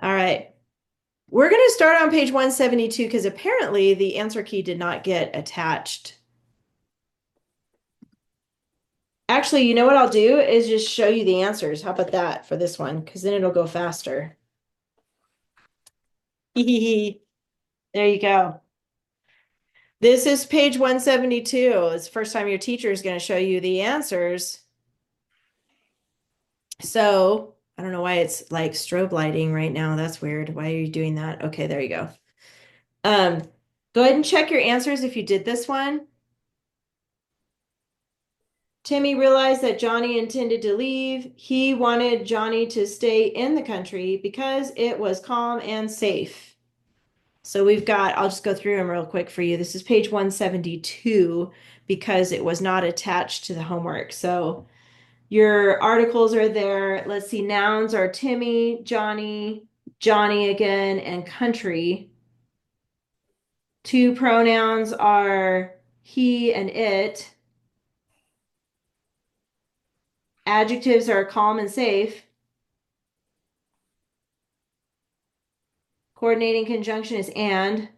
All right. We're going to start on page 172 because apparently the answer key did not get attached. Actually, you know what I'll do is just show you the answers. How about that for this one? Because then it'll go faster. There you go. This is page 172. It's the first time your teacher is going to show you the answers. So I don't know why it's like strobe lighting right now. That's weird. Why are you doing that? Okay, there you go. Go ahead and check your answers if you did this one. Timmy realized that Johnny intended to leave. He wanted Johnny to stay in the country because it was calm and safe. So we've got, I'll just go through them real quick for you. This is page 172 because it was not attached to the homework. So your articles are there. Let's see, nouns are Timmy, Johnny, Johnny again, and country. Two pronouns are he and it. Adjectives are calm and safe. Coordinating conjunction is and.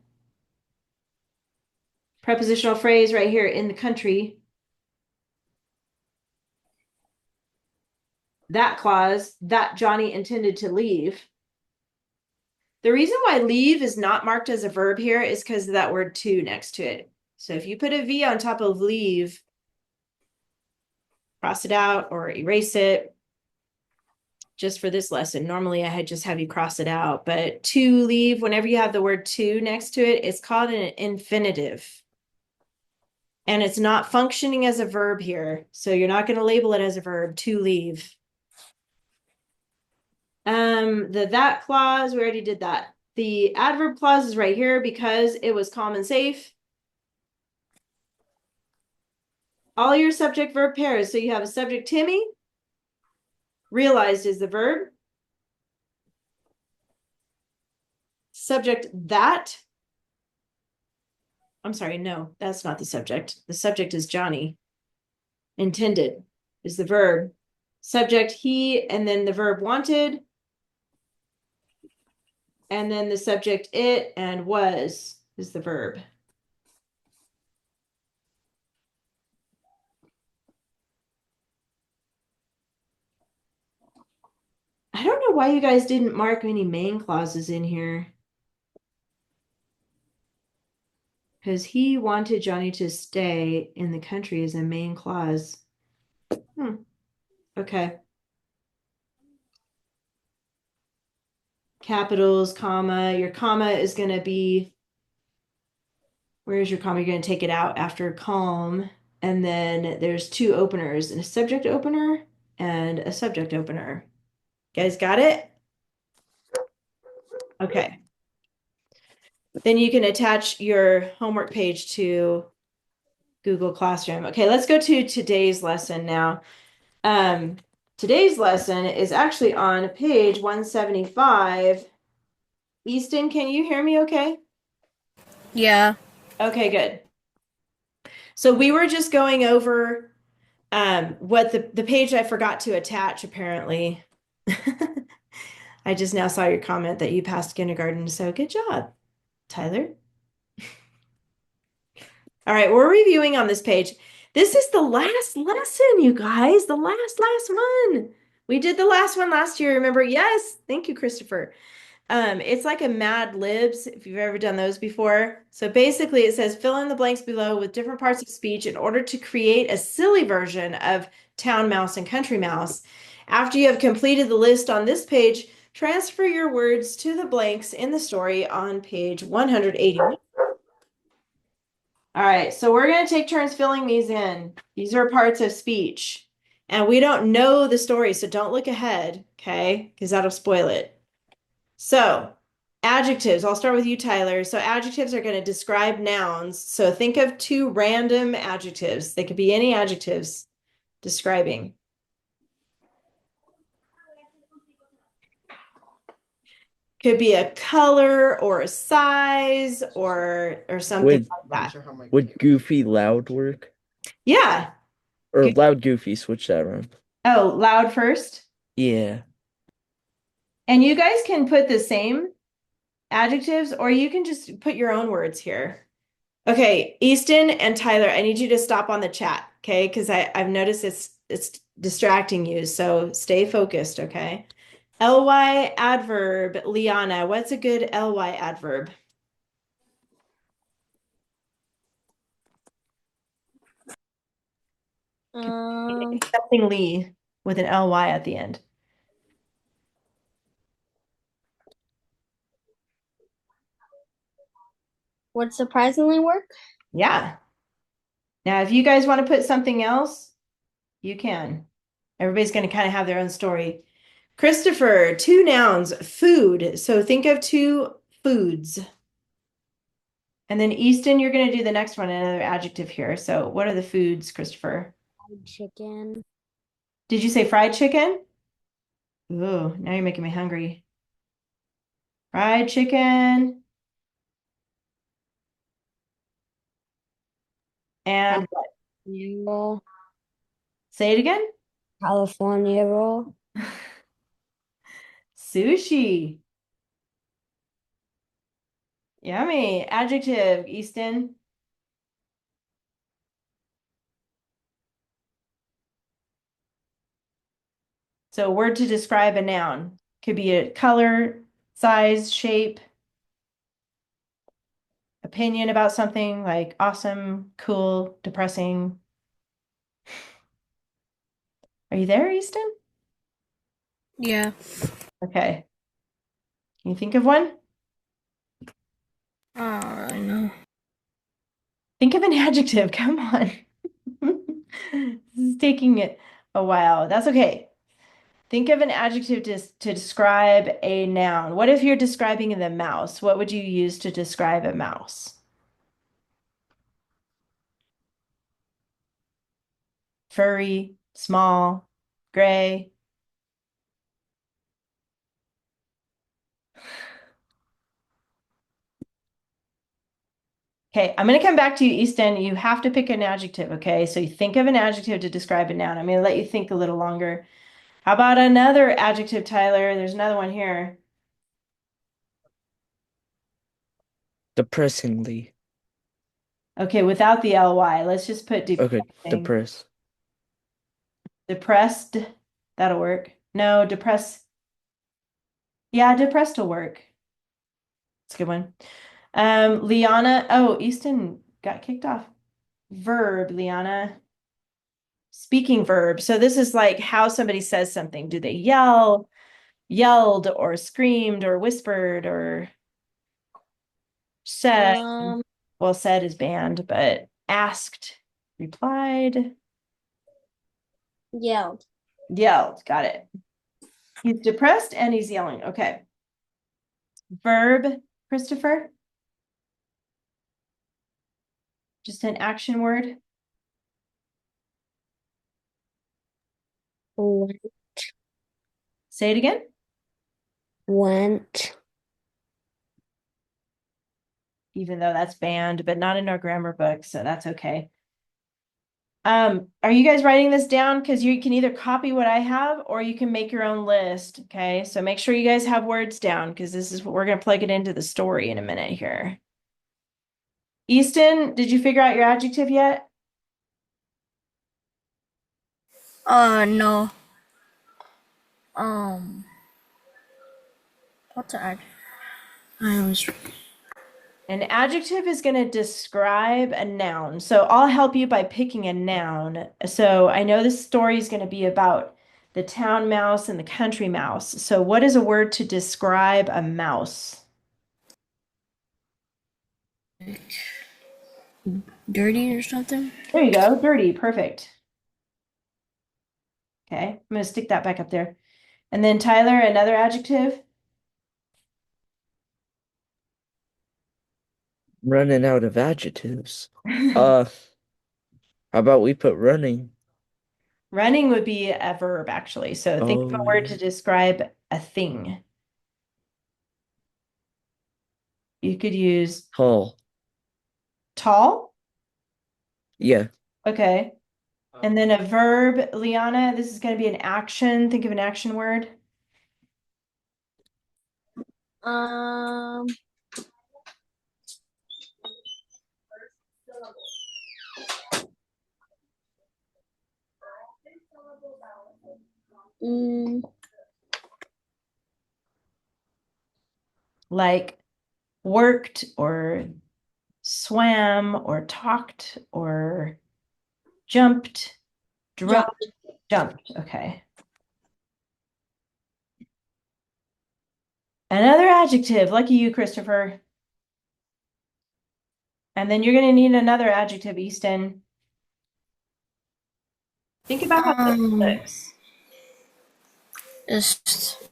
Prepositional phrase right here, in the country. That clause, that Johnny intended to leave. The reason why leave is not marked as a verb here is because of that word to next to it. So if you put a V on top of leave, cross it out or erase it just for this lesson. Normally I had just have you cross it out, but to leave, whenever you have the word to next to it, it's called an infinitive. And it's not functioning as a verb here. So you're not going to label it as a verb, to leave. The that clause, we already did that. The adverb clause is right here because it was calm and safe. All your subject verb pairs. So you have a subject Timmy, realized is the verb. Subject that. I'm sorry, no, that's not the subject. The subject is Johnny. Intended is the verb. Subject he, and then the verb wanted. And then the subject it and was is the verb. I don't know why you guys didn't mark any main clauses in here. Because he wanted Johnny to stay in the country as a main clause. Okay. Capitals, comma. Your comma is going to be, where's your comma? You're going to take it out after calm. And then there's two openers, and a subject opener and a subject opener. You guys got it? Okay. Then you can attach your homework page to Google Classroom. Okay, let's go to today's lesson now. Today's lesson is actually on page 175. Easton, can you hear me okay? Yeah. Okay, good. So we were just going over what the page I forgot to attach, apparently. I just now saw your comment that you passed kindergarten, so good job, Tyler. All right, we're reviewing on this page. This is the last lesson, you guys, the last one. We did the last one last year, remember? Yes, thank you, Christopher. It's like a Mad Libs, if you've ever done those before. So basically it says fill in the blanks below with different parts of speech in order to create a silly version of Town Mouse and Country Mouse. After you have completed the list on this page, transfer your words to the blanks in the story on page 180. All right, so we're going to take turns filling these in. These are parts of speech. And we don't know the story, so don't look ahead, okay? Because that'll spoil it. So, adjectives. I'll start with you, Tyler. So, adjectives are going to describe nouns. So, think of two random adjectives. They could be any adjectives describing. Could be a color or a size or something Would like that. would Goofy loud work? Yeah. Or Good. loud Goofy, switch that around. Oh, loud first. Yeah. And you guys can put the same adjectives, or you can just put your own words here. Okay, Easton and Tyler, I need you to stop on the chat, okay? Because I've noticed it's distracting you, so stay focused, okay? ly adverb, Liana, what's a good ly adverb? Um, Something Lee with an ly at the end. would surprisingly work. Yeah. Now, if you guys want to put something else, you can. Everybody's going to kind of have their own story. Christopher, two nouns, food. So think of two foods. And then Easton, you're going to do the next one, another adjective here. So what are the foods, Christopher? Fried chicken. Did you say fried chicken? Ooh, now you're making me hungry. Fried chicken. And what? California roll. Say it again. California roll. Sushi. Yummy. Adjective, Easton. So a word to describe a noun. Could be a color, size, shape, opinion about something like awesome, cool, depressing. Are you there, Easton? Yeah. Okay. Can you think of one? I don't know. Think of an adjective. Come on. This is taking it a while. That's okay. Think of an adjective to describe a noun. What if you're describing the mouse? What would you use to describe a mouse? Furry, small, gray. Okay, I'm going to come back to you, Easton. You have to pick an adjective, okay? So you think of an adjective to describe a noun. I'm going to let you think a little longer. How about another adjective, Tyler? There's another one here. Depressingly. Okay, without the ly. Let's just put Okay, depressing. depress. Depressed. That'll work. No, depressed. Yeah, depressed will work. It's a good one. Liana. Oh, Easton got kicked off. Verb, Liana. Speaking verb. So this is like how somebody says something. Do they yell, yelled, or screamed, or whispered, or said? Um, Well, said is banned, but asked, replied, yelled. yelled. Got it. He's depressed and he's yelling. Okay. Verb, Christopher. Just an action word. Went. Say it again. Went. Even though that's banned, but not in our grammar book, so that's okay. Are you guys writing this down? Because you can either copy what I have or you can make your own list. Okay, so make sure you guys have words down because this is what we're going to plug it into the story in a minute here. Easton, did you figure out your adjective yet? No. Um, what's that? I was. An adjective is going to describe a noun. So I'll help you by picking a noun. So I know this story is going to be about the town mouse and the country mouse. So what is a word to describe a mouse? Dirty or something? There you go. Dirty. Perfect. Okay. I'm going to stick that back up there. And then Tyler, another adjective. Running out of adjectives. Uh, how about we put running? Running would be a verb, actually. So think of Oh, a word to yeah. describe a thing. You could use Tall. tall. Yeah. Okay. And then a verb, Liana, this is going to be an action. Think of an action word. Um, mm, Like worked or swam or talked or jumped, drove, jump. jumped. Okay. Another adjective. Lucky you, Christopher. And then you're going to need another adjective, Easton. Think about how this Um, looks. just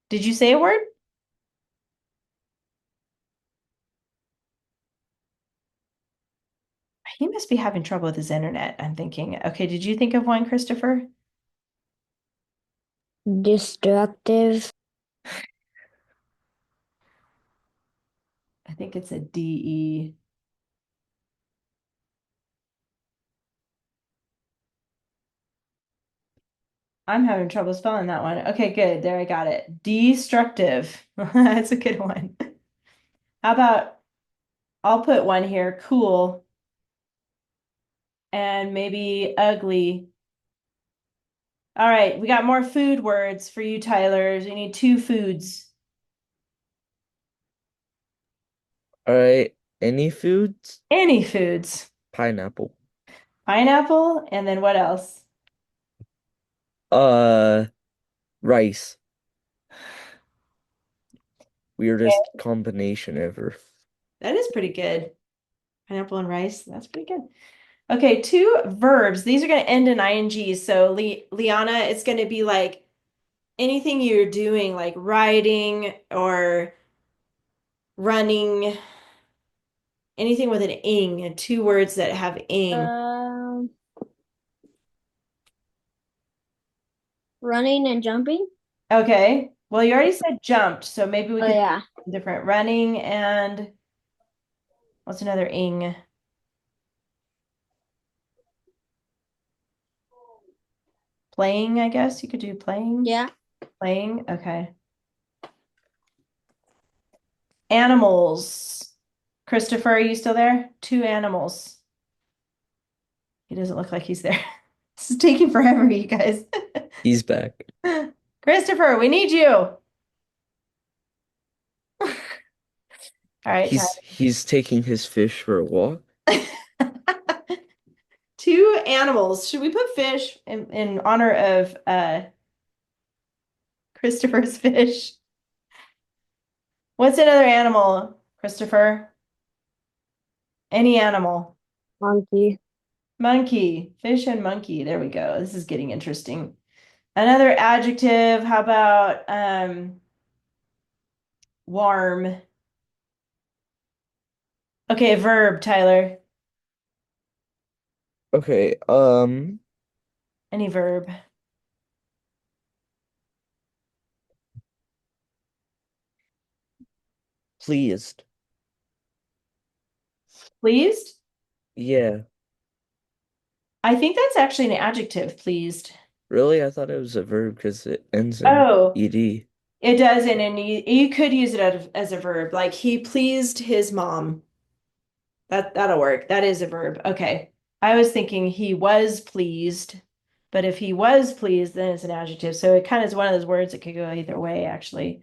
Did you say a word? He must be having trouble with his internet, I'm thinking. Okay, did you think of one, Christopher? destructive. I think it's a D-E. I'm having trouble spelling that one. Okay, good. There, I got it. Destructive. That's a good one. How about I'll put one here, cool, and maybe ugly. All right, we got more food words for you, Tyler. We need two foods. All right. Any foods? Any foods. Pineapple. Pineapple, and then what else? Uh, rice. Okay, Weirdest combination ever. that is pretty good. Pineapple and rice. That's pretty good. Okay, two verbs. These are going to end in ing. So, Liana, it's going to be like anything you're doing, like riding or running, anything with an ing, two words that have ing. Um, running and jumping. Okay. Well, you already said jumped, so maybe we Oh could yeah, do different. Running and what's another ing? Playing, I guess you could do playing. yeah. Playing. Okay. Animals. Christopher, are you still there? Two animals. He doesn't look like he's there. This is taking forever, you guys. He's back. Christopher, we need you. All right, He's taking his fish for a walk. Tyler. Two animals. Should we put fish in honor of Christopher's fish? What's another animal, Christopher? Any animal. Monkey. Monkey. Fish and monkey. There we go. This is getting interesting. Another adjective. How about warm? Okay, verb, Tyler. Okay, Any verb. pleased. Pleased? Yeah. I think that's actually an adjective, pleased. Really? I thought it was a verb because it ends in Oh, ed. it does, and you could use it as a verb. Like he pleased his mom. That'll work. That is a verb. Okay. I was thinking he was pleased, but if he was pleased, then it's an adjective. So it kind of is one of those words that could go either way, actually.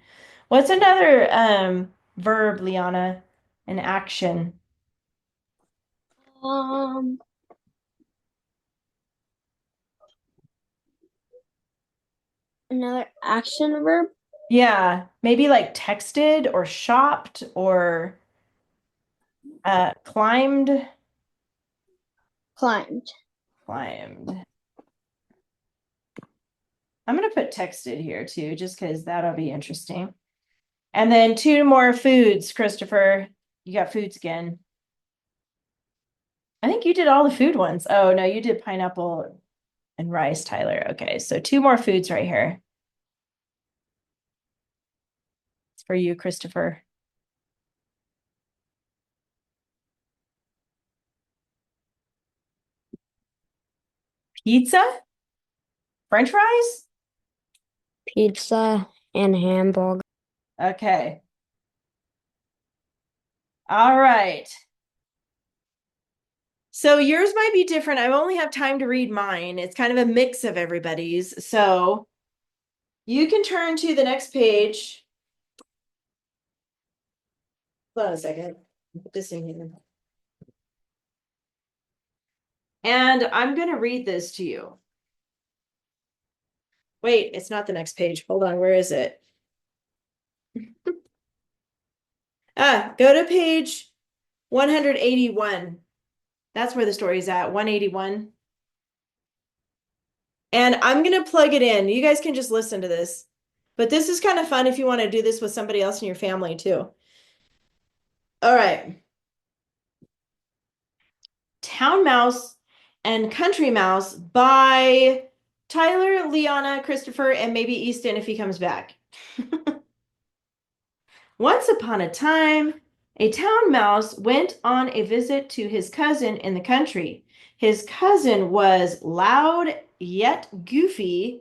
What's another verb, Liana? An action. Um, another action verb. Yeah, maybe like texted or shopped or climbed. Climbed. Climbed. I'm gonna put texted here too, just because that'll be interesting. And then two more foods, Christopher. You got foods again. I think you did all the food ones. Oh, no, you did pineapple and rice, Tyler. Okay, so two more foods right here. It's for you, Christopher. Pizza? French fries? Pizza and hamburger. Okay. All right. So yours might be different. I only have time to read mine. It's kind of a mix of everybody's. So you can turn to the next page. Hold on a second. Put this in here. And I'm going to read this to you. Wait, it's not the next page. Hold on. Where is it? Go to page 181. That's where the story is at, 181. And I'm going to plug it in. You guys can just listen to this. But this is kind of fun if you want to do this with somebody else in your family too. All right. Town Mouse and Country Mouse by Tyler, Liana, Christopher, and maybe Easton if he comes back. Once upon a time, a town mouse went on a visit to his cousin in the country. His cousin was loud yet goofy,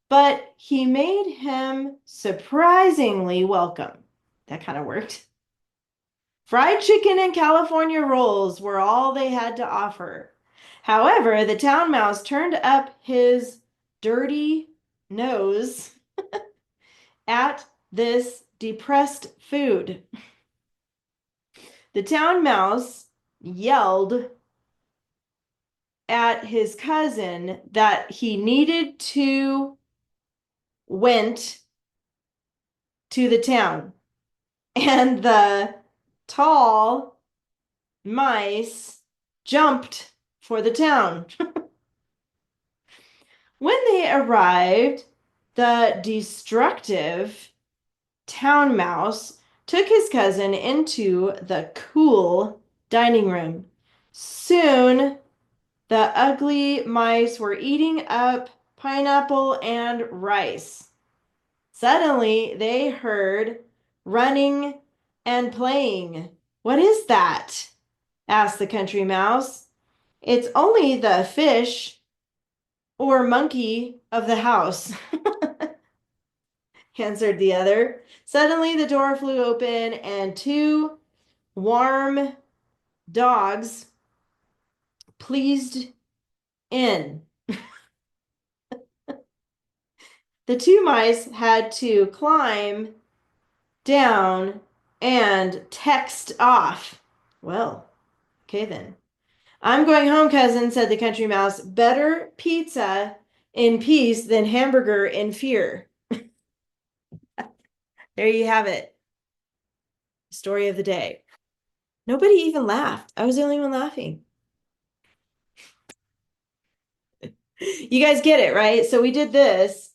but he made him surprisingly welcome. That kind of worked. Fried chicken and California rolls were all they had to offer. However, the town mouse turned up his dirty nose at this depressed food. The town mouse yelled at his cousin that he needed to went to the town. And the tall mice jumped for the town. When they arrived, the destructive town mouse took his cousin into the cool dining room. Soon, the ugly mice were eating up pineapple and rice. Suddenly, they heard running and playing. "What is that?" asked the country mouse. "It's only the fish or monkey of the house," answered the other. Suddenly, the door flew open and two warm dogs pleased in. The two mice had to climb down and text off. Well, okay then. "I'm going home, cousin," said the country mouse. "Better pizza in peace than hamburger in fear." There you have it. Story of the day. Nobody even laughed. I was the only one laughing. You guys get it, right? So we did this.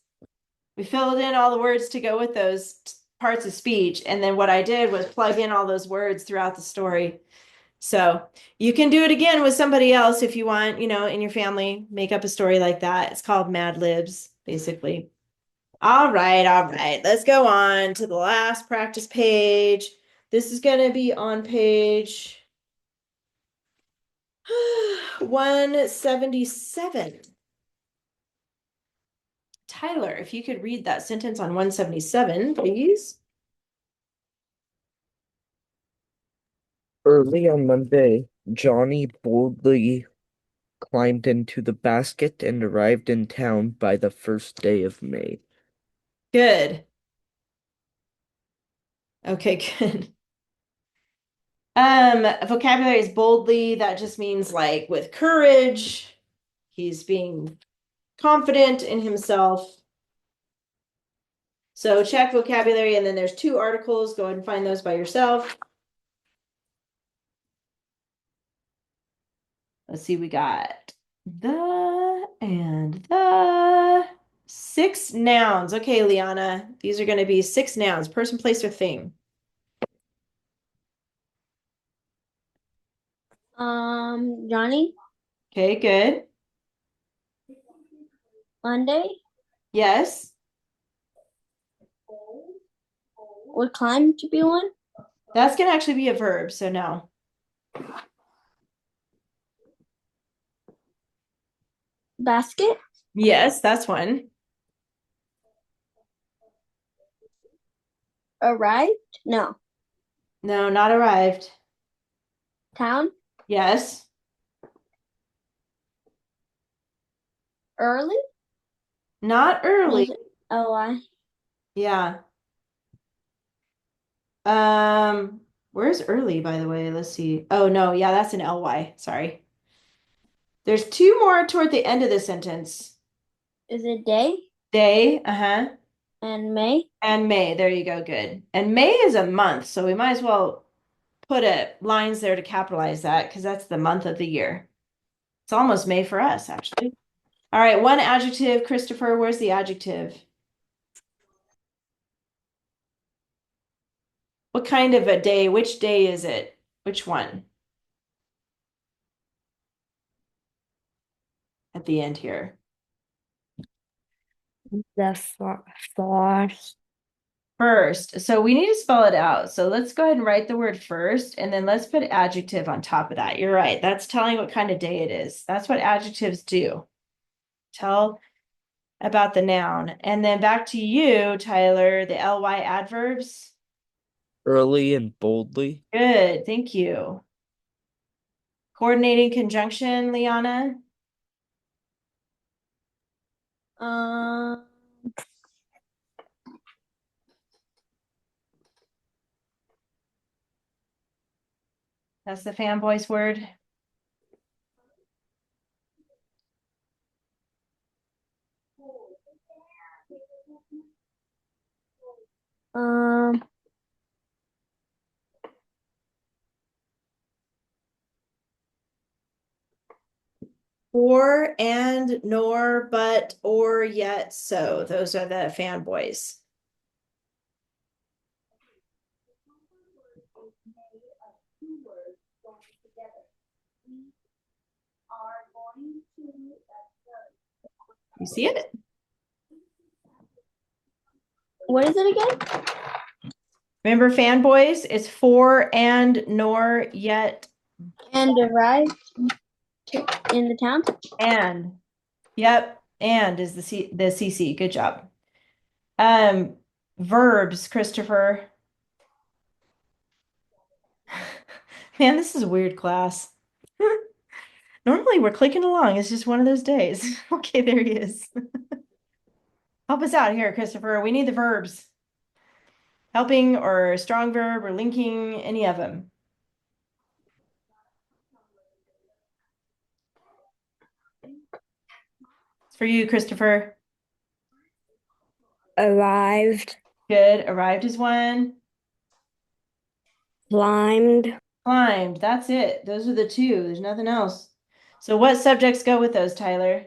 We filled in all the words to go with those parts of speech. And then what I did was plug in all those words throughout the story. So you can do it again with somebody else if you want, in your family, make up a story like that. It's called Mad Libs, basically. All right, all right. Let's go on to the last practice page. This is going to be on page 177. Tyler, if you could read that sentence on 177, please. Early on Monday, Johnny boldly climbed into the basket and arrived in town by the first day of May. Good. Okay, good. Vocabulary is boldly. That just means like with courage. He's being confident in himself. So check vocabulary, and then there's two articles. Go ahead and find those by yourself. Let's see, we got the and the. 6 nouns. Okay, Liana, these are going to be 6 nouns, person, place, or thing. Johnny, Okay, good. Monday, Yes, would climb to be one. that's going to actually be a verb, so no. Basket, Yes, that's one. Arrived? No. No, not arrived. Town? Yes. Early? Not Was early. it LY? Yeah. Where's early, by the way? Let's see. Oh, no. Yeah, that's an ly. Sorry. There's two more toward the end of the sentence. Is it day? Day, uh-huh. And May? And May. There you go. Good. And May is a month, so we might as well put lines there to capitalize that because that's the month of the year. It's almost May for us, actually. All right, one adjective, Christopher. Where's the adjective? What kind of a day? Which day is it? Which one at the end here? The first. First. So we need to spell it out. So let's go ahead and write the word first, and then let's put adjective on top of that. You're right. That's telling what kind of day it is. That's what adjectives do. Tell about the noun. And then back to you, Tyler, the ly adverbs. Early and boldly. Good. Thank you. Coordinating conjunction, Liana. Um, That's the fanboy's word. um, Or, and, nor, but, or, yet, so. Those are the fanboys. You see it? what is it again? Remember fanboys? It's for, and, nor, yet, And arrived in the town? and. Yep, and is the CC. Good job. Verbs, Christopher. Man, this is a weird class. Normally we're clicking along. It's just one of those days. Okay, there he is. Help us out here, Christopher. We need the verbs. Helping or strong verb or linking, any of them. It's for you, Christopher. Arrived. Good. Arrived is one. Climbed. Climbed. That's it. Those are the two. There's nothing else. So what subjects go with those, Tyler?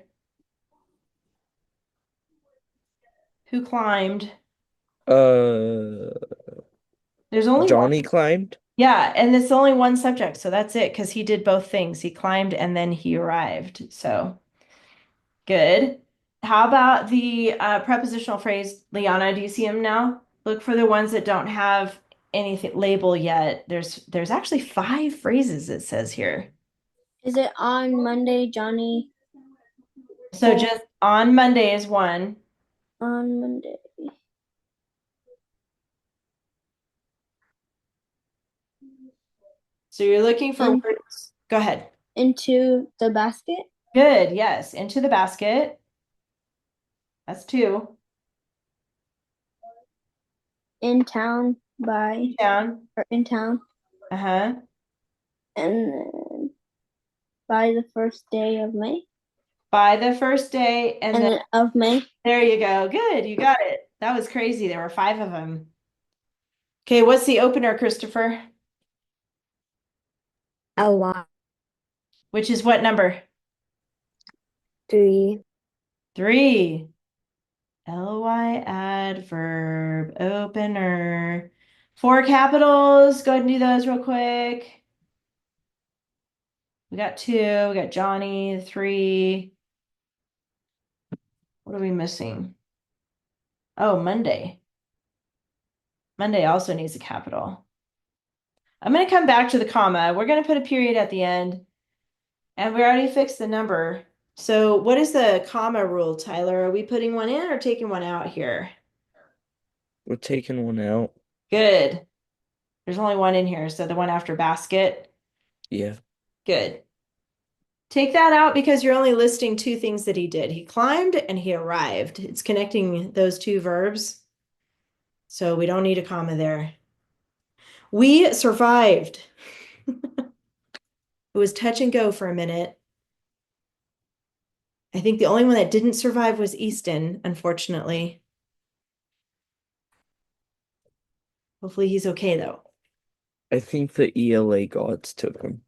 Who climbed? Uh, There's only one. Johnny climbed. Yeah, and it's only one subject, so that's it because he did both things. He climbed and then he arrived. So good. How about the prepositional phrase, Liana? Do you see them now? Look for the ones that don't have anything label yet. There's actually five phrases it says here. Is it on Monday, Johnny? So just on Monday is one. On Monday. So you're looking for In, words. Go ahead. into the basket? Good. Yes. Into the basket. That's two. In town by, Down. or in town. Uh-huh. And then by the first day of May. By the first day, and And then then of May. there you go. Good. You got it. That was crazy. There were five of them. Okay, what's the opener, Christopher? LY. Which is what number? 3. Three. ly adverb opener. Four capitals. Go ahead and do those real quick. We got two. We got Johnny. Three. What are we missing? Oh, Monday. Monday also needs a capital. I'm going to come back to the comma. We're going to put a period at the end. And we already fixed the number. So what is the comma rule, Tyler? Are we putting one in or taking one out here? We're taking one out. Good. There's only one in here, so the one after basket. Yeah. Good. Take that out because you're only listing two things that he did. He climbed and he arrived. It's connecting those two verbs, so we don't need a comma there. We survived. It was touch and go for a minute. I think the only one that didn't survive was Easton, unfortunately. Hopefully he's okay though. I think the ELA gods took him.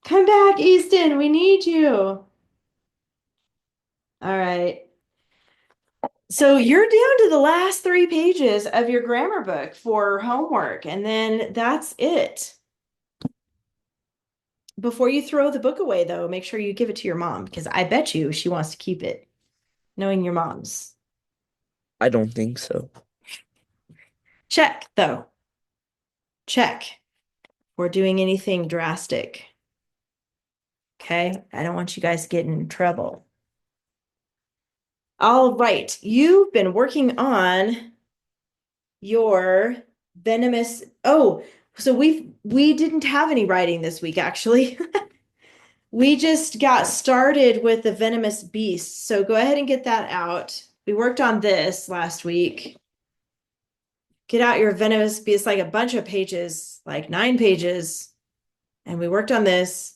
Come back, Easton. We need you. All right. So you're down to the last 3 pages of your grammar book for homework, and then that's it. Before you throw the book away, though, make sure you give it to your mom because I bet you she wants to keep it, knowing your mom's. I don't think so. Check, though. Check. We're doing anything drastic. Okay? I don't want you guys getting in trouble. All right. You've been working on your venomous. Oh, so we didn't have any writing this week, actually. We just got started with the venomous beast. So go ahead and get that out. We worked on this last week. Get out your venomous beast, like a bunch of pages, like 9 pages. And we worked on this.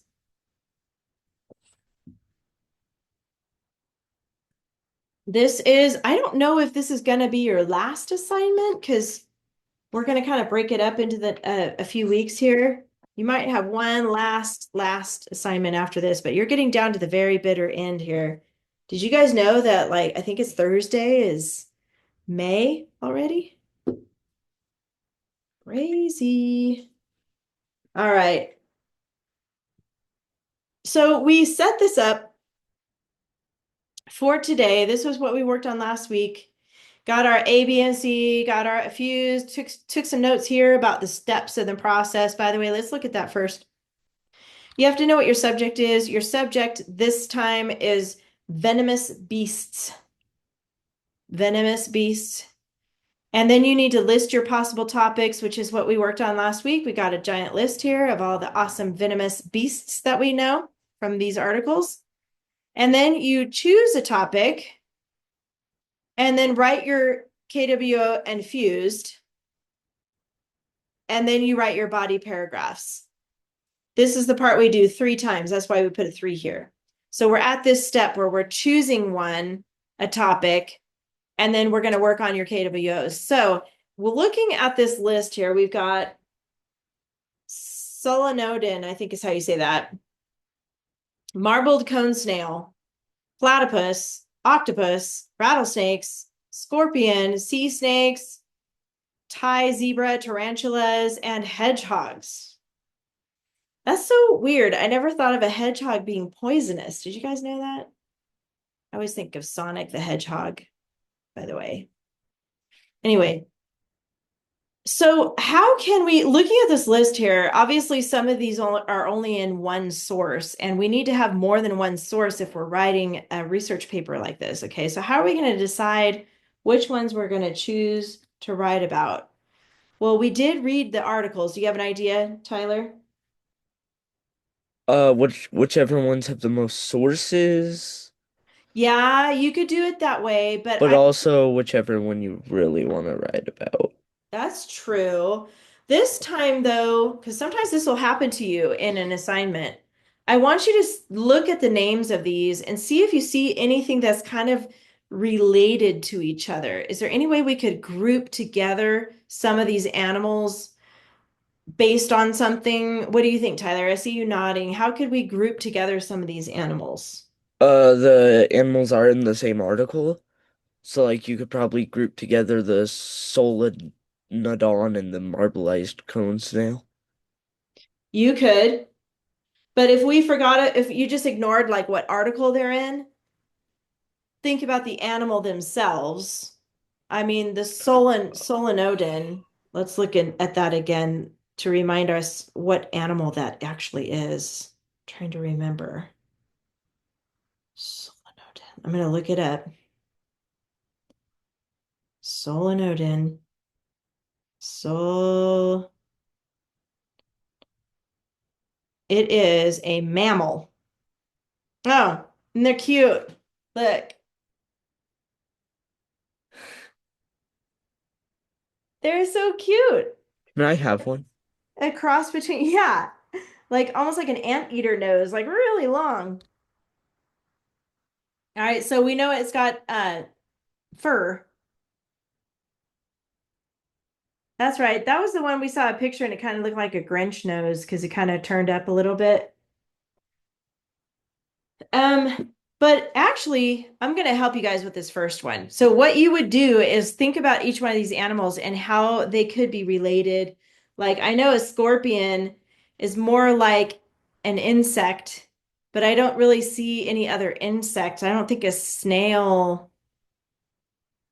This is, I don't know if this is going to be your last assignment because we're going to kind of break it up into a few weeks here. You might have one last assignment after this, but you're getting down to the very bitter end here. Did you guys know that like I think it's Thursday is May already? Crazy. All right. So we set this up for today. This was what we worked on last week. Got our A, B, and C, got our fuse, took some notes here about the steps of the process. By the way, let's look at that first. You have to know what your subject is. Your subject this time is venomous beasts. Venomous beasts. And then you need to list your possible topics, which is what we worked on last week. We got a giant list here of all the awesome venomous beasts that we know from these articles. And then you choose a topic and then write your KWO and fused. And then you write your body paragraphs. This is the part we do 3 times. That's why we put a 3 here. So we're at this step where we're choosing a topic, and then we're going to work on your KWOs. So we're looking at this list here. We've got solenodon, I think is how you say that. Marbled cone snail, platypus, octopus, rattlesnakes, scorpion, sea snakes, Thai zebra, tarantulas, and hedgehogs. That's so weird. I never thought of a hedgehog being poisonous. Did you guys know that? I always think of Sonic the Hedgehog, by the way. Anyway, so how can we, looking at this list here, obviously some of these are only in one source, and we need to have more than one source if we're writing a research paper like this, okay? So how are we going to decide which ones we're going to choose to write about? Well, we did read the articles. Do you have an idea, Tyler? Whichever ones have the most sources, Yeah, you could do it that way, but but also whichever one you really want to write about. that's true. This time, though, because sometimes this will happen to you in an assignment, I want you to look at the names of these and see if you see anything that's kind of related to each other. Is there any way we could group together some of these animals based on something? What do you think, Tyler? I see you nodding. How could we group together some of these animals? The animals are in the same article, so like you could probably group together the solid nodon and the marbleized cone snail. You could, but if we forgot it, if you just ignored like what article they're in, think about the animal themselves. I mean, the solenodon, let's look at that again to remind us what animal that actually is. Trying to remember. Solenodon. I'm going to look it up. Solenodon. Sol. It is a mammal. Oh, and they're cute. Look, they're so cute. Can I have one? A cross between, yeah, like almost like an anteater nose, like really long. All right, so we know it's got fur. That's right. That was the one we saw a picture and it kind of looked like a Grinch nose because it kind of turned up a little bit. But actually, I'm going to help you guys with this first one. So what you would do is think about each one of these animals and how they could be related. Like I know a scorpion is more like an insect, but I don't really see any other insects. I don't think a snail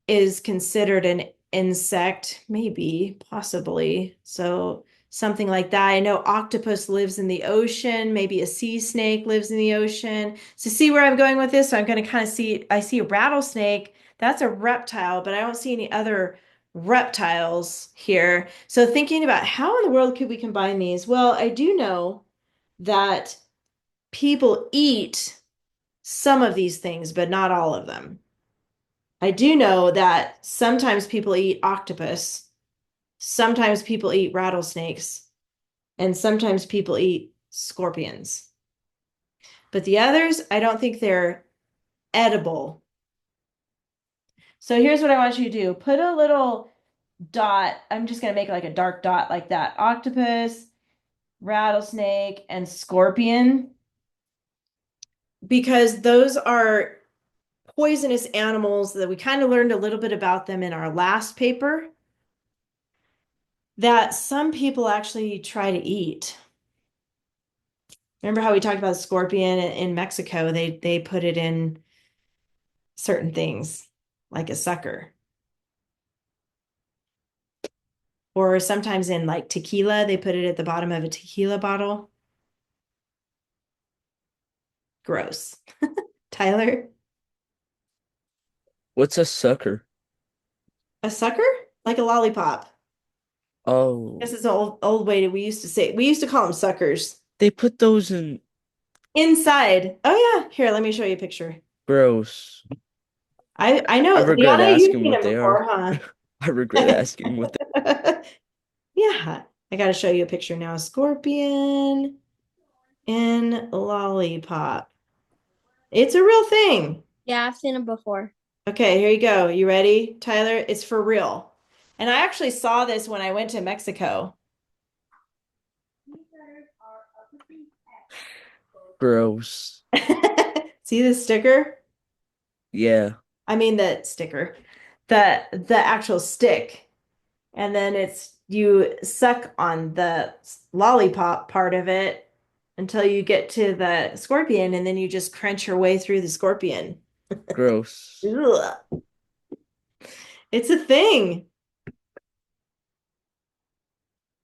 is considered an insect, maybe, possibly. So something like that. I know octopus lives in the ocean, maybe a sea snake lives in the ocean. So see where I'm going with this? So I'm going to kind of see, I see a rattlesnake. That's a reptile, but I don't see any other reptiles here. So thinking about how in the world could we combine these? Well, I do know that people eat some of these things, but not all of them. I do know that sometimes people eat octopus, sometimes people eat rattlesnakes, and sometimes people eat scorpions. But the others, I don't think they're edible. So here's what I want you to do. Put a little dot. I'm just going to make like a dark dot like that. Octopus, rattlesnake, and scorpion, because those are poisonous animals that we kind of learned a little bit about them in our last paper that some people actually try to eat. Remember how we talked about scorpion in Mexico? They put it in certain things like a sucker. Or sometimes in like tequila, they put it at the bottom of a tequila bottle. Gross. Tyler, What's a sucker? a sucker? Like a lollipop. Oh, This is an old way we used to say. We used to call them suckers. they put those in. Inside. Oh yeah. Here, let me show you a picture. Gross. I I know, regret Liana, you've asking seen what them they are. before, huh? I regret asking what they. Yeah. I gotta show you a picture now. Scorpion in lollipop. It's a real thing. Yeah, I've seen it before. Okay, here you go. You ready, Tyler? It's for real. And I actually saw this when I went to Mexico. Gross. See the sticker? Yeah, I mean the sticker. The actual stick. And then it's you suck on the lollipop part of it until you get to the scorpion and then you just crunch your way through the scorpion. gross. Ugh. It's a thing.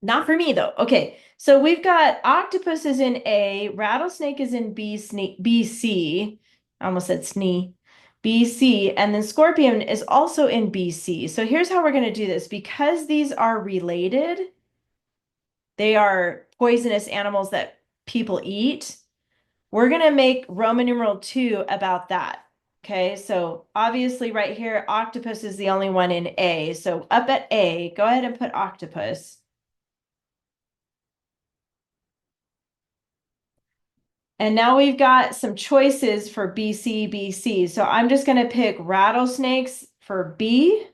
Not for me though. Okay, so we've got octopus is in A, rattlesnake is in B, C. I almost said snee. BC, and then scorpion is also in BC. So here's how we're going to do this. Because these are related, they are poisonous animals that people eat. We're going to make Roman numeral 2 about that. Okay, so obviously right here, octopus is the only one in A. So up at A, go ahead and put octopus. And now we've got some choices for BC, BC. So I'm just going to pick rattlesnakes for B.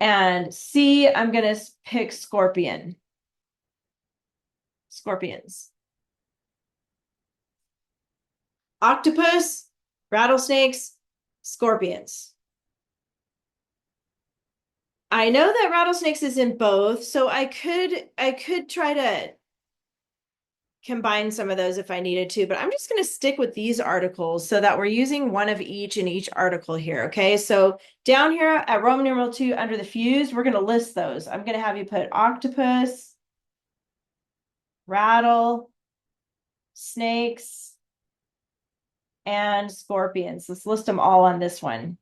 And C, I'm going to pick scorpion. Scorpions. Octopus, rattlesnakes, scorpions. I know that rattlesnakes is in both, so I could try to combine some of those if I needed to, but I'm just going to stick with these articles so that we're using one of each in each article here. Okay, so down here at Roman numeral 2 under the fused, we're going to list those. I'm going to have you put octopus, rattlesnakes, and scorpions. Let's list them all on this one.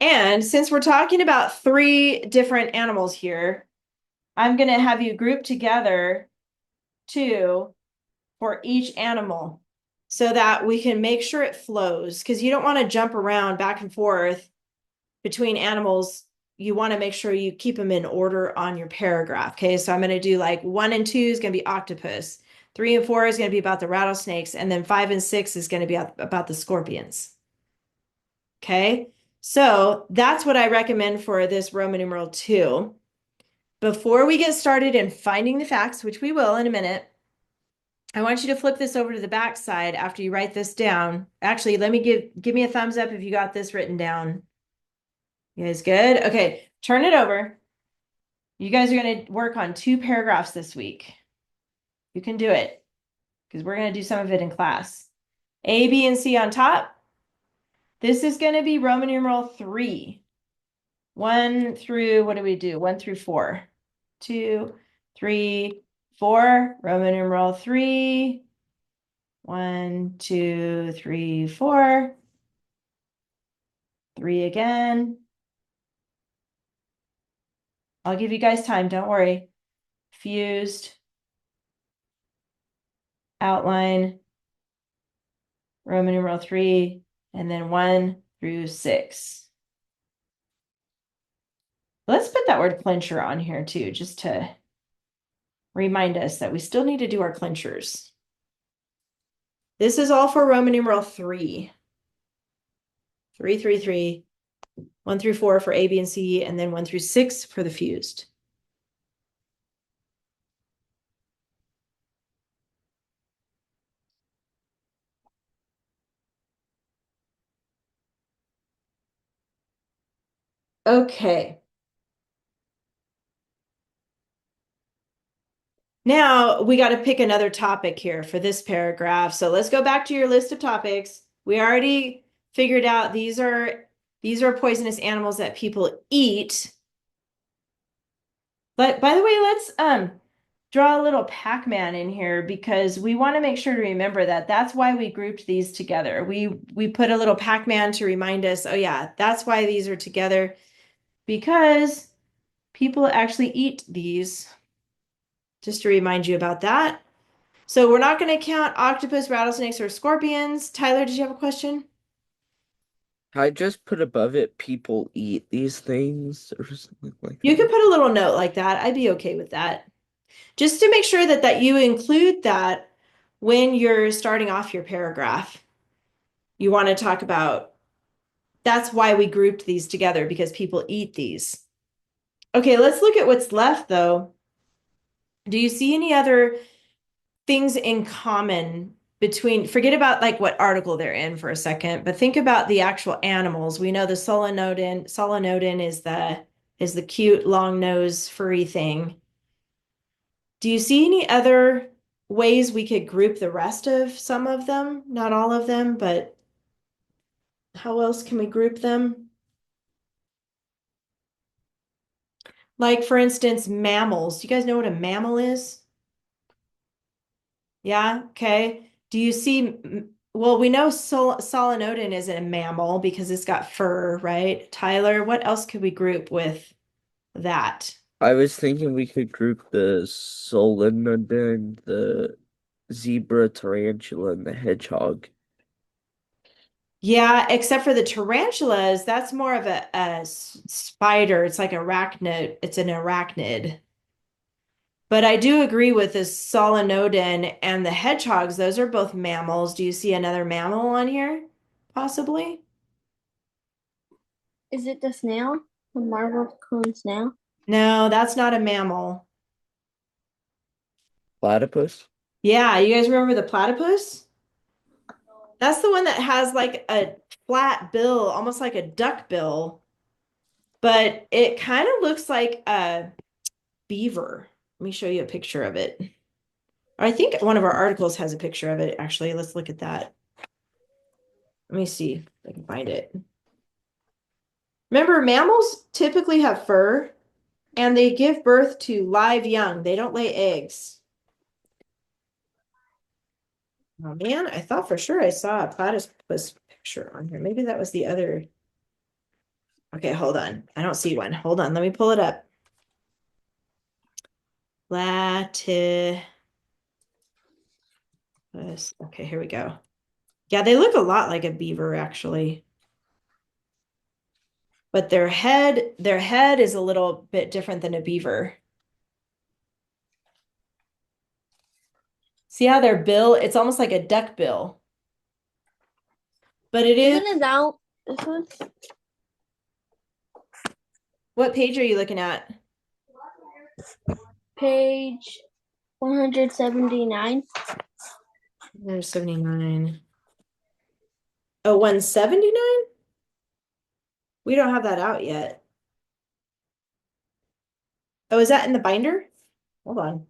And since we're talking about 3 different animals here, I'm going to have you group together 2 for each animal so that we can make sure it flows, because you don't want to jump around back and forth between animals. You want to make sure you keep them in order on your paragraph. Okay, so I'm going to do like 1 and 2 is going to be octopus, 3 and 4 is going to be about the rattlesnakes, and then 5 and 6 is going to be about the scorpions. Okay, so that's what I recommend for this Roman numeral 2. Before we get started in finding the facts, which we will in a minute, I want you to flip this over to the back side after you write this down. Actually, let me give me a thumbs up if you got this written down. You guys good? Okay, turn it over. You guys are going to work on 2 paragraphs this week. You can do it because we're going to do some of it in class. A, B, and C on top. This is going to be Roman numeral 3. 1 through, what do we do? 1 through 4. 2, 3, 4. Roman numeral 3. 1, 2, 3, 4. 3 again. I'll give you guys time, don't worry. Fused, outline, Roman numeral 3, and then 1 through 6. Let's put that word clincher on here too, just to remind us that we still need to do our clinchers. This is all for Roman numeral 3. 3, 3, 3. 1 through 4 for A, B, and C, and then 1 through 6 for the fused. Okay. Now we got to pick another topic here for this paragraph. So let's go back to your list of topics. We already figured out these are poisonous animals that people eat. But by the way, let's draw a little Pac-Man in here because we want to make sure to remember that that's why we grouped these together. We put a little Pac-Man to remind us, oh yeah, that's why these are together, because people actually eat these. Just to remind you about that. So we're not going to count octopus, rattlesnakes, or scorpions. Tyler, did you have a question? I just put above it, people eat these things or something like You could that. put a little note like that. I'd be okay with that. Just to make sure that you include that when you're starting off your paragraph. You want to talk about that's why we grouped these together, because people eat these. Okay, let's look at what's left though. Do you see any other things in common between, forget about like what article they're in for a second, but think about the actual animals. We know the solenodon is the cute long nose furry thing. Do you see any other ways we could group the rest of some of them? Not all of them, but how else can we group them? Like for instance, mammals. Do you guys know what a mammal is? Yeah, okay. Do you see, well, we know Solenodon isn't a mammal because it's got fur, right? Tyler, what else could we group with that? I was thinking we could group the solenodon, the zebra, tarantula, and the hedgehog. Yeah, except for the tarantulas, that's more of a spider. It's like arachnid. It's an arachnid. But I do agree with this Solenodon and the hedgehogs. Those are both mammals. Do you see another mammal on here? Possibly? Is it the snail? The marble cone snail? No, that's not a mammal. Platypus? Yeah, you guys remember the platypus? That's the one that has like a flat bill, almost like a duck bill, but it kind of looks like a beaver. Let me show you a picture of it. I think one of our articles has a picture of it, actually. Let's look at that. Let me see if I can find it. Remember, mammals typically have fur. And they give birth to live young. They don't lay eggs. Oh man, I thought for sure I saw a platypus picture on here. Maybe that was the other. Okay, hold on. I don't see one. Hold on, let me pull it up. Platypus. Okay, here we go. Yeah, they look a lot like a beaver actually. But their head is a little bit different than a beaver. See how their bill, it's almost like a duck bill. But it is, Isn't it down? This one? what page are you looking at? Page 179. 179. Oh, 179? We don't have that out yet. Oh, is that in the binder? Hold on.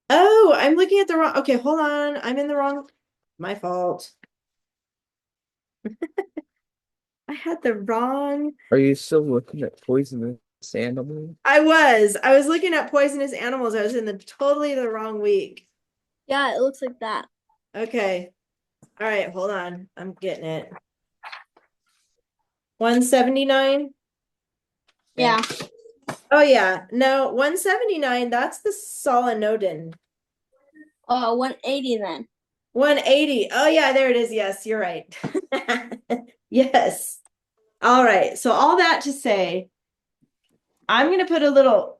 Oh, I'm looking at the wrong. Okay, hold on. I'm in the wrong. My fault. I had the wrong. Are you still looking at poisonous animals? I was. I was looking at poisonous animals. I was in the totally the wrong week. Yeah, it looks like that. Okay. All right, hold on. I'm getting it. 179? Yeah. Oh yeah. No, 179, that's the solenodon. 180 then. 180. Oh yeah, there it is. Yes, you're right. Yes. All right. So all that to say, I'm going to put a little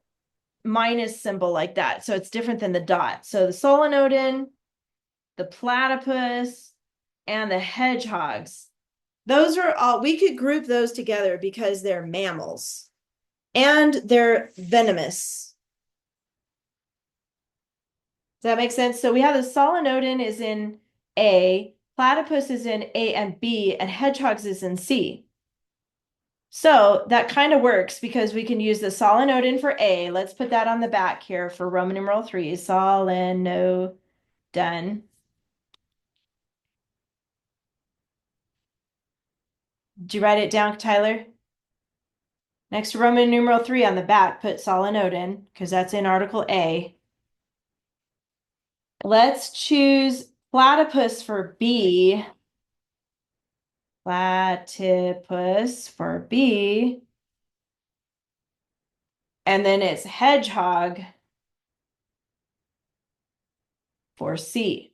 minus symbol like that. So it's different than the dot. So the solenodon, the platypus, and the hedgehogs. Those are all, we could group those together because they're mammals and they're venomous. Does that make sense? So we have the solenodon is in A, platypus is in A and B, and hedgehogs is in C. So that kind of works because we can use the solenodon for A. Let's put that on the back here for Roman numeral 3, solenodon. Did you write it down, Tyler? Next to Roman numeral 3 on the back, put solenodon because that's in Article A. Let's choose platypus for B. Platypus for B. And then it's hedgehog for C.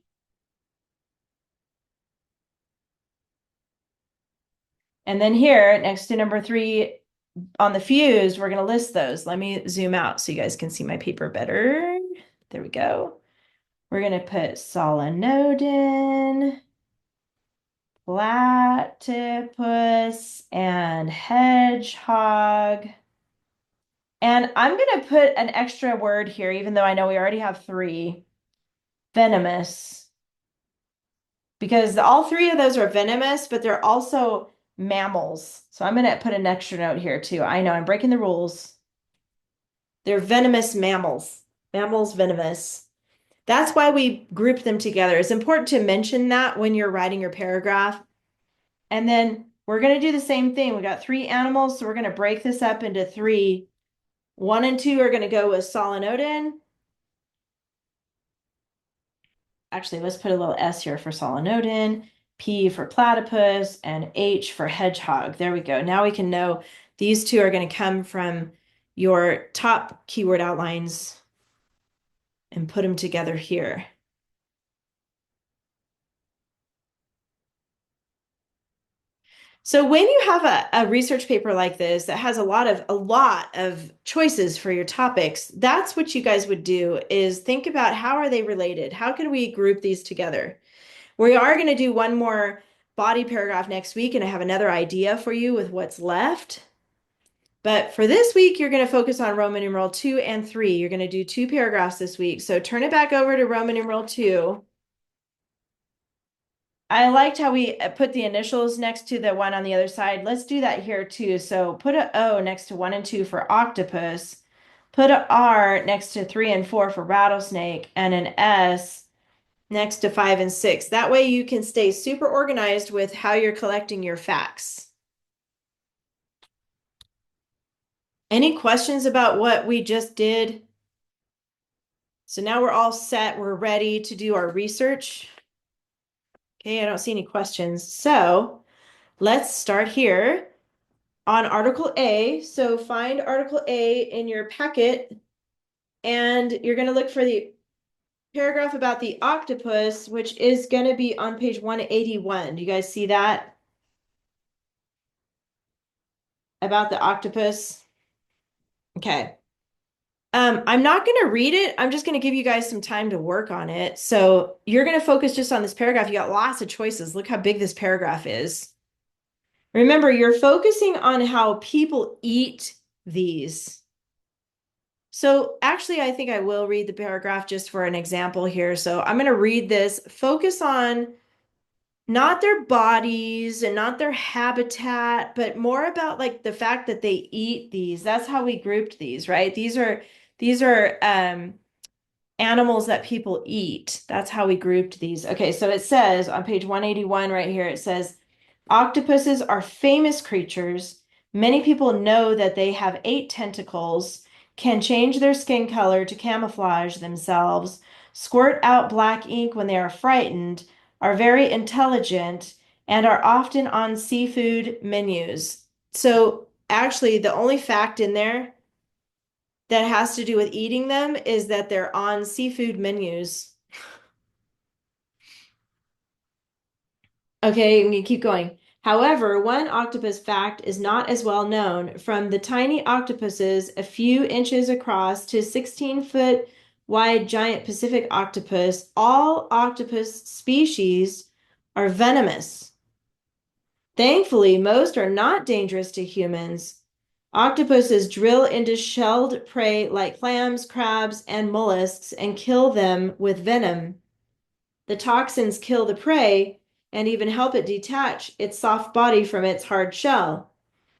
And then here, next to number 3 on the fused, we're going to list those. Let me zoom out so you guys can see my paper better. There we go. We're going to put solenodon, platypus, and hedgehog. And I'm going to put an extra word here, even though I know we already have 3, venomous. Because all 3 of those are venomous, but they're also mammals. So I'm going to put an extra note here too. I know I'm breaking the rules. They're venomous mammals. Mammals venomous. That's why we group them together. It's important to mention that when you're writing your paragraph. And then we're going to do the same thing. We got 3 animals, so we're going to break this up into 3. 1 and 2 are going to go with solenodon. Actually, let's put a little S here for solenodon, P for platypus, and H for hedgehog. There we go. Now we can know these 2 are going to come from your top keyword outlines and put them together here. So when you have a research paper like this that has a lot of choices for your topics, that's what you guys would do is think about how are they related? How can we group these together? We are going to do one more body paragraph next week, and I have another idea for you with what's left. But for this week, you're going to focus on Roman numeral 2 and 3. You're going to do 2 paragraphs this week. So turn it back over to Roman numeral 2. I liked how we put the initials next to the one on the other side. Let's do that here too. So put a O next to 1 and 2 for octopus. Put a R next to 3 and 4 for rattlesnake, and an S next to 5 and 6. That way you can stay super organized with how you're collecting your facts. Any questions about what we just did? So now we're all set. We're ready to do our research. Okay, I don't see any questions. So let's start here on Article A. So find Article A in your packet, and you're going to look for the paragraph about the octopus, which is going to be on page 181. Do you guys see that? About the octopus? Okay. I'm not going to read it. I'm just going to give you guys some time to work on it. So you're going to focus just on this paragraph. You got lots of choices. Look how big this paragraph is. Remember, you're focusing on how people eat these. So actually, I think I will read the paragraph just for an example here. So I'm going to read this. Focus on not their bodies and not their habitat, but more about like the fact that they eat these. That's how we grouped these, right? These are animals that people eat. That's how we grouped these. Okay, so it says on page 181 right here, it says, octopuses are famous creatures. Many people know that they have 8 tentacles, can change their skin color to camouflage themselves, squirt out black ink when they are frightened, are very intelligent, and are often on seafood menus. So actually, the only fact in there that has to do with eating them is that they're on seafood menus. Okay, I'm gonna keep going. However, one octopus fact is not as well known. From the tiny octopuses a few inches across to 16-foot wide giant Pacific octopus, all octopus species are venomous. Thankfully, most are not dangerous to humans. Octopuses drill into shelled prey like clams, crabs, and mollusks and kill them with venom. The toxins kill the prey and even help it detach its soft body from its hard shell.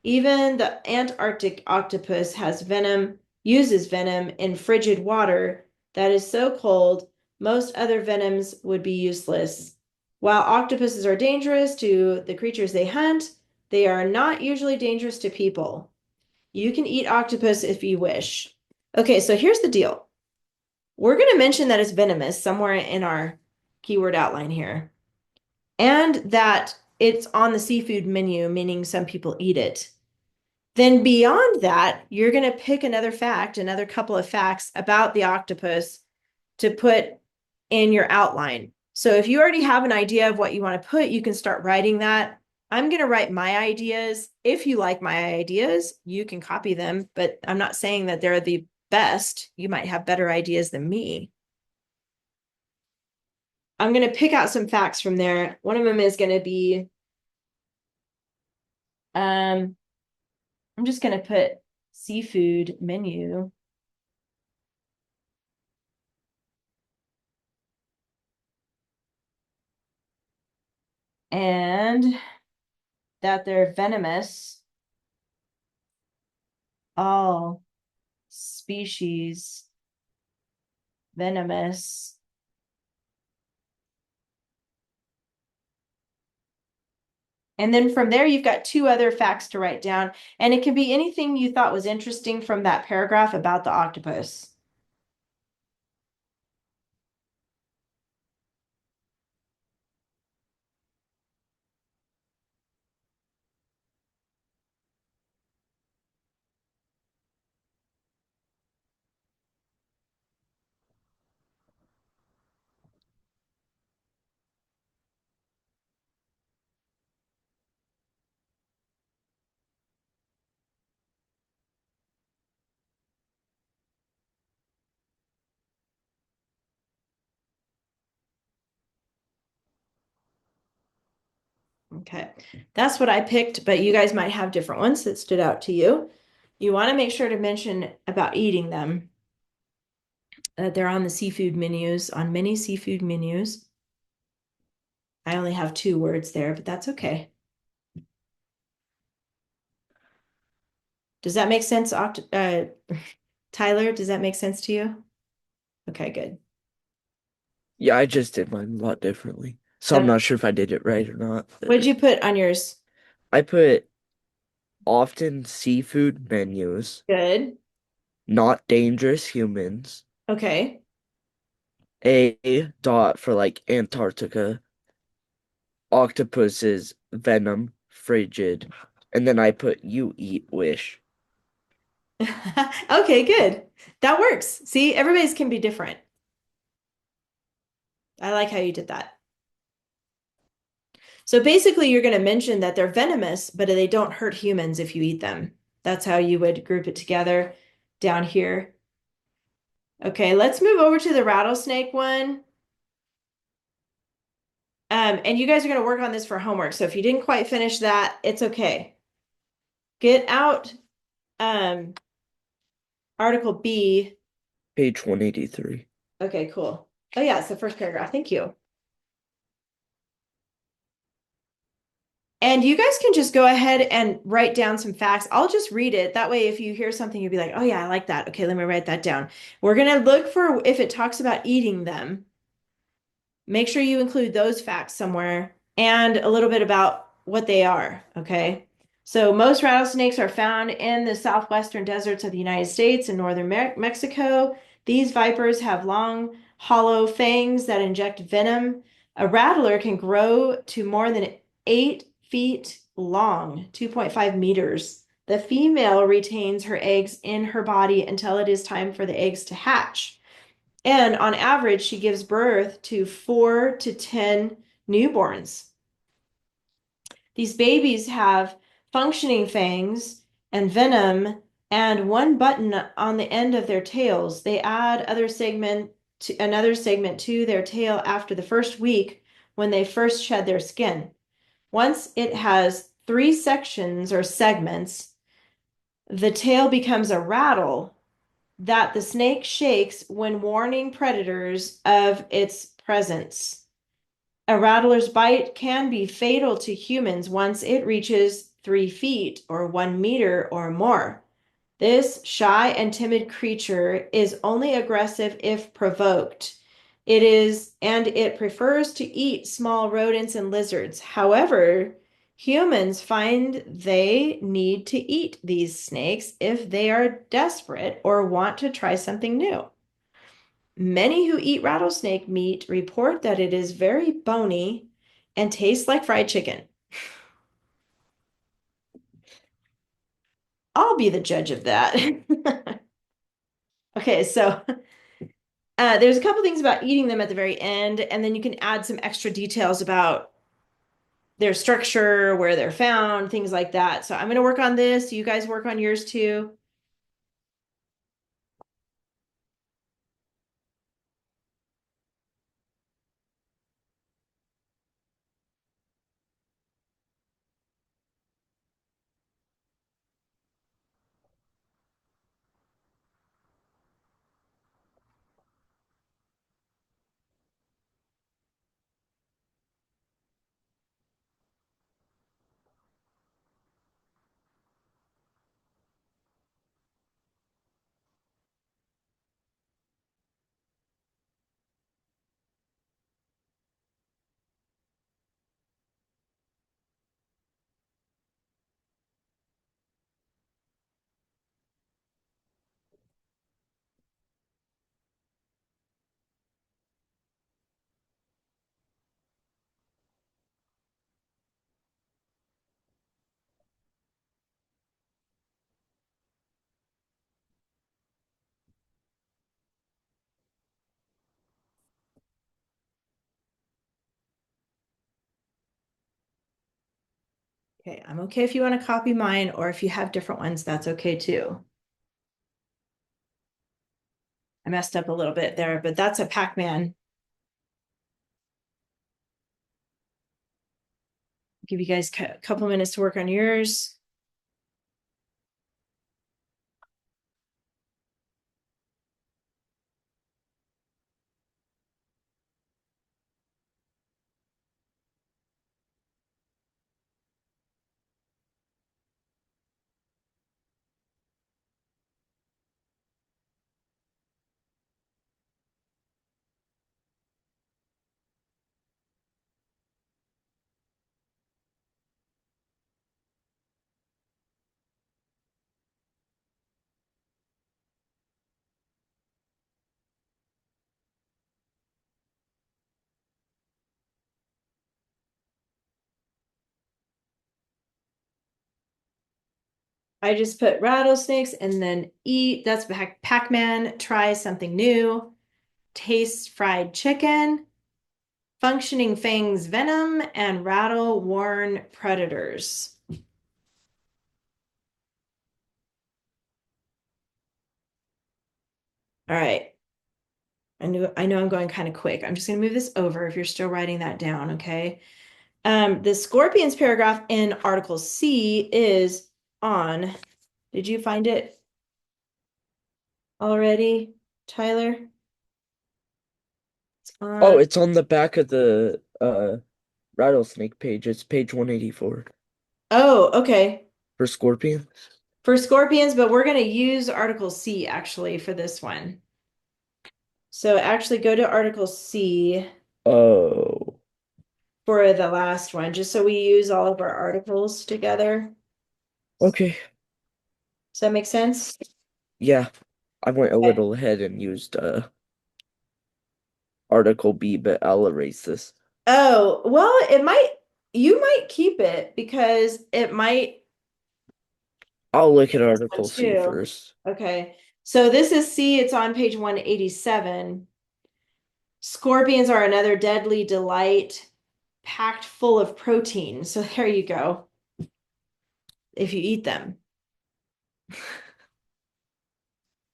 Even the Antarctic octopus has venom, uses venom in frigid water that is so cold, most other venoms would be useless. While octopuses are dangerous to the creatures they hunt, they are not usually dangerous to people. You can eat octopus if you wish. Okay, so here's the deal. We're going to mention that it's venomous somewhere in our keyword outline here, and that it's on the seafood menu, meaning some people eat it. Then beyond that, you're going to pick another fact, another couple of facts about the octopus to put in your outline. So if you already have an idea of what you want to put, you can start writing that. I'm going to write my ideas. If you like my ideas, you can copy them, but I'm not saying that they're the best. You might have better ideas than me. I'm going to pick out some facts from there. One of them is going to be, I'm just going to put seafood menu. And that they're venomous. All species venomous. And then from there, you've got 2 other facts to write down. And it can be anything you thought was interesting from that paragraph about the octopus. Okay, that's what I picked, but you guys might have different ones that stood out to you. You want to make sure to mention about eating them. They're on the seafood menus, on many seafood menus. I only have 2 words there, but that's okay. Does that make sense, Tyler? Does that make sense to you? Okay, good. Yeah, I just did mine a lot differently. So I'm Okay. not sure if I did it right or not. What did you put on yours? I put often seafood menus, Good. not dangerous humans, Okay. A dot for like Antarctica, octopuses, venom, frigid, and then I put you eat wish. Okay, good. That works. See, everybody's can be different. I like how you did that. So basically, you're going to mention that they're venomous, but they don't hurt humans if you eat them. That's how you would group it together down here. Okay, let's move over to the rattlesnake one. And you guys are going to work on this for homework. So if you didn't quite finish that, it's okay. Get out um, Article B. Page 183. Okay, cool. Oh yeah, it's the first paragraph. Thank you. And you guys can just go ahead and write down some facts. I'll just read it. That way, if you hear something, you'll be like, oh yeah, I like that. Okay, let me write that down. We're going to look for if it talks about eating them. Make sure you include those facts somewhere and a little bit about what they are, okay? So most rattlesnakes are found in the southwestern deserts of the United States and northern Mexico. These vipers have long, hollow fangs that inject venom. A rattler can grow to more than 8 feet long, 2.5 meters. The female retains her eggs in her body until it is time for the eggs to hatch. And on average, she gives birth to 4 to 10 newborns. These babies have functioning fangs and venom and one button on the end of their tails. They add another segment to their tail after the first week when they first shed their skin. Once it has 3 sections or segments, the tail becomes a rattle that the snake shakes when warning predators of its presence. A rattler's bite can be fatal to humans once it reaches 3 feet or 1 meter or more. This shy and timid creature is only aggressive if provoked. It prefers to eat small rodents and lizards. However, humans find they need to eat these snakes if they are desperate or want to try something new. Many who eat rattlesnake meat report that it is very bony and tastes like fried chicken. I'll be the judge of that. Okay, so there's a couple things about eating them at the very end, and then you can add some extra details about their structure, where they're found, things like that. So I'm going to work on this. You guys work on yours too. Okay, I'm okay if you want to copy mine, or if you have different ones, that's okay too. I messed up a little bit there, but that's a Pac-Man. Give you guys a couple minutes to work on yours. I just put rattlesnakes and then eat. That's Pac-Man. Try something new. Taste fried chicken. Functioning fangs venom and rattle warn predators. All right. I know I'm going kind of quick. I'm just going to move this over if you're still writing that down, okay? The scorpions paragraph in Article C is on. Did you find it already, Tyler? It's Oh, on. it's on the back of the rattlesnake page. It's page 184 Oh, okay. for scorpion. For scorpions, but we're going to use Article C actually for this one. So actually go to Article C Oh, for the last one, just so we use all of our articles together. okay. Does that make sense? Yeah, I went a Okay. little ahead and used article B, but I'll erase this. Oh, well, you might keep it because it might I'll look at this one article C too. first. Okay. So this is C, it's on page 187. Scorpions are another deadly delight, packed full of protein. So there you go. If you eat them.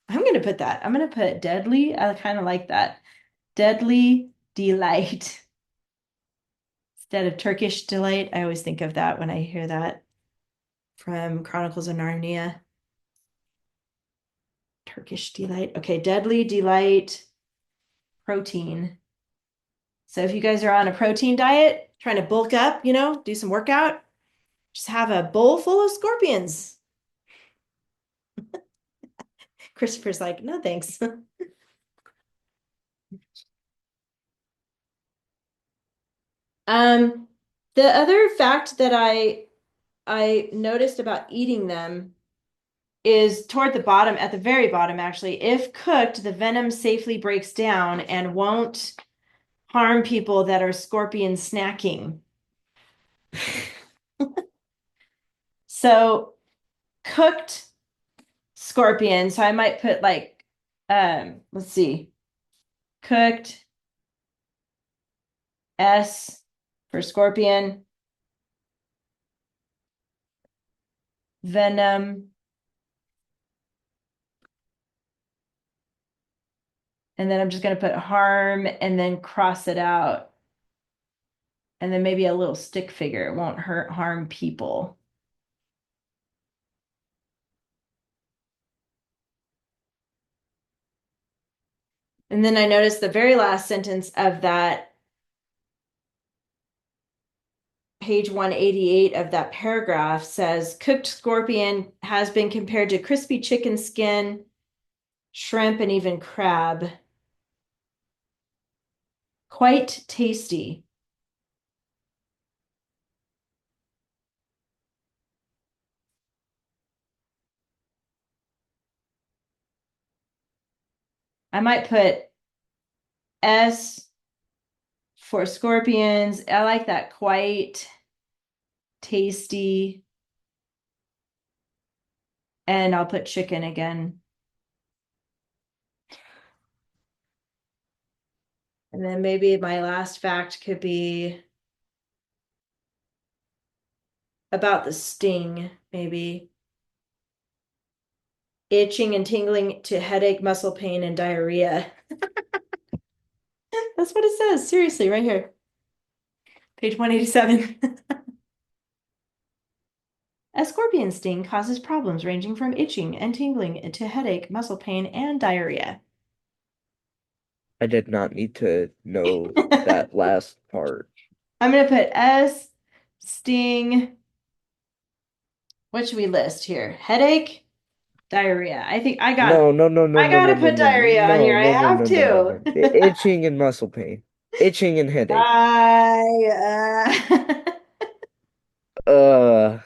I'm gonna put that. I'm gonna put deadly. I kind of like that. Deadly delight. Instead of Turkish delight, I always think of that when I hear that from Chronicles of Narnia. Turkish delight. Okay, deadly delight protein. So if you guys are on a protein diet, trying to bulk up, do some workout, just have a bowl full of scorpions. Christopher's like, no thanks. Um, the other fact that I noticed about eating them is toward the bottom, at the very bottom, actually. If cooked, the venom safely breaks down and won't harm people that are scorpion snacking. So cooked scorpion. So I might put like, let's see, cooked S for scorpion, venom, and then I'm just going to put harm and then cross it out. And then maybe a little stick figure. It won't harm people. And then I noticed the very last sentence of that page 188 of that paragraph says cooked scorpion has been compared to crispy chicken skin, shrimp, and even crab. Quite tasty. I might put S for scorpions. I like that quite tasty. And I'll put chicken again. And then maybe my last fact could be about the sting, maybe. Itching and tingling to headache, muscle pain, and diarrhea. That's what it says. Seriously, right here. Page 187. A scorpion sting causes problems ranging from itching and tingling to headache, muscle pain, and diarrhea. I did not need to know I'm that last part. going to put S, sting. What should we list here? Headache, diarrhea. I think No, no, no, no, I no, no, gotta no, put no, diarrhea on no, here. I no, no, have no, no, no, to. no. Itching and muscle pain. Itching and headache. I Uh,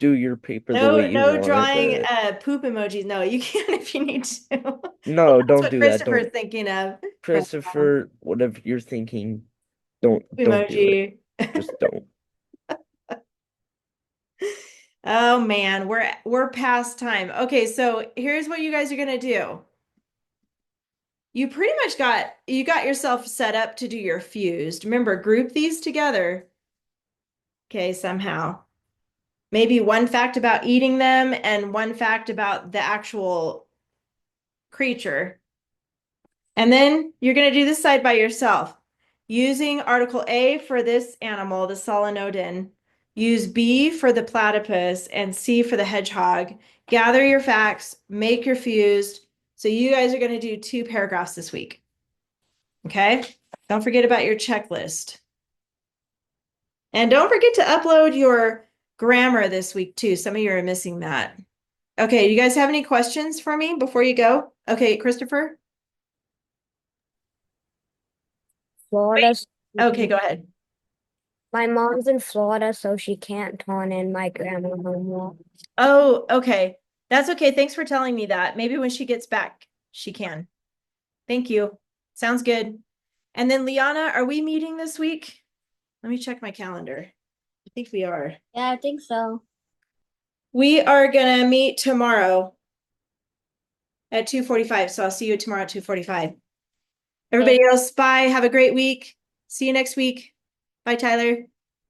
do your paper the way no, you no want it. drawing poop emojis. No, you can if you need to. Well, No, that's don't what do that. Christopher's Don't, thinking of right now. Christopher, whatever you're thinking, don't do it. Emoji. Just don't. Oh man, we're past time. Okay, so here's what you guys are gonna do. You pretty much got yourself set up to do your fused. Remember, group these together. Okay, somehow. Maybe one fact about eating them and one fact about the actual creature. And then you're going to do this side by yourself. Using article A for this animal, the solenodon, use B for the platypus and C for the hedgehog. Gather your facts, make your fused. So you guys are going to do 2 paragraphs this week. Okay? Don't forget about your checklist. And don't forget to upload your grammar this week too. Some of you are missing that. Okay, you guys have any questions for me before you go? Okay, Christopher? Florida. Okay, go ahead. My mom's in Florida, so she can't turn in my grammar homework. Oh, okay. That's okay. Thanks for telling me that. Maybe when she gets back, she can. Thank you. Sounds good. And then Liana, are we meeting this week? Let me check my calendar. I think we are. Yeah, I think so. We are gonna meet tomorrow at 2:45. So I'll see you tomorrow at 2:45. Everybody else, bye. Have a great week. See you next week. Bye, Tyler.